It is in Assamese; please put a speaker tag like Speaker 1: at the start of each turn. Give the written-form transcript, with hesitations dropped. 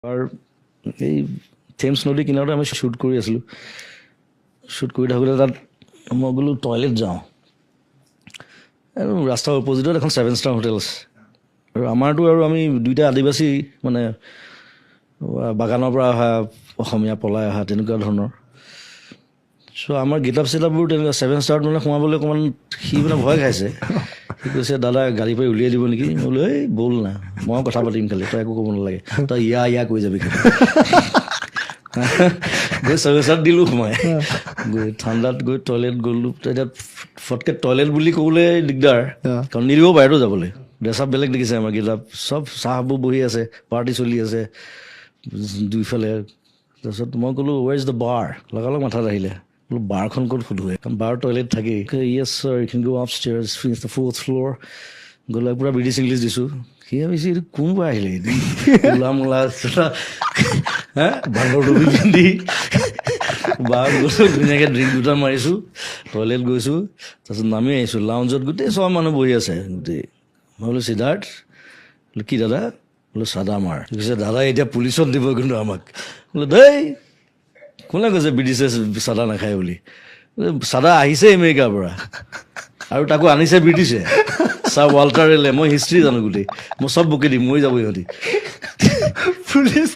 Speaker 1: আৰু এই থেমছ নদী কিনাৰতে আমি শ্বুট কৰি আছিলোঁ। শ্বুট কৰি থাকোঁতে তাত মই বোলো টয়লেট যাওঁ। আৰু ৰাস্তাৰ অপজিটত এখন 7 ষ্টাৰ হোটেল আছে। আৰু আমাৰতো আৰু আমি দুইটা আদিবাসী মানে বাগানৰ পৰা অহা অসমীয়া পলাই অহা তেনেকুৱা ধৰণৰ। চ' আমাৰ গেটআপ চেটআপবোৰ তেনেকুৱা 7 ষ্টাৰত মানে সোমাবলৈ অকণমান সি মানে ভয় খাইছে। সি কৈছে দাদা গাড়ী পৰা উলিয়াই দিব নেকি? মই বোলো এই ব'ল না, মই কথা পাতিম খালি, তই একো ক'ব নালাগে, তই ইয়া কৈ যাবি খালি। গৈ 7 ষ্টাৰত দিলোঁ সোমাই। গৈ ঠাণ্ডাত গৈ টয়লেট গ'লোঁ। এতিয়া ফটকৈ টয়লেট বুলি ক'বলৈ দিগদাৰ, কাৰণ নিদিব বাহিৰতো যাবলৈ। ড্ৰেছ আপ বেলেগ দেখিছে আমাৰ গেটআপ, চব চাহবোৰ বহি আছে, পাৰ্টি চলি আছে দুইফালে। তাৰপিছত মই ক'লোঁ ৱেৰ ইজ দ্য বাৰ? লগালগ মাথাত আহিলে, বোলো বাৰখন ক'ত সোধোৱে, কাৰণ বাৰ টয়লেট থাকেই। Yes sir, you can go upstairs, finish the 4th floor. গ'লে পূৰা ব্ৰিটিছ ইংলিছ দিছোঁ। সি ভাবিছে এইটো কোনবা আহিলে, মূলা বান্দৰ টুপি পিন্ধি। বাৰ গৈছোঁ, ধুনীয়াকৈ ড্ৰিংক দুটা মাৰিছোঁ, টয়লেট গৈছোঁ, তাৰপিছত নামি আহিছোঁ। লাউঞ্জত গোটেই চব মানুহ বহি আছে গোটেই। মই বোলো সিদ্ধাৰ্থ, বোলো কি দাদা? বোলো চাদা মাৰ। কৈছে দাদা এতিয়া পুলিচত দিব কিন্তু আমাক। বোলো দেই কোনে কৈছে ব্ৰিটিছে চাদা নাখায় বুলি? চাদা আহিছে আমেৰিকাৰ পৰা, আৰু তাকো আনিছে ব্ৰিটিছে। ছাৰ ৱাল্টাৰ ৰেলে, মই হিষ্ট্ৰী জানো গোটেই, মই চব বকি দিম, মৰি যাব সিহঁতি।
Speaker 2: পুলিচ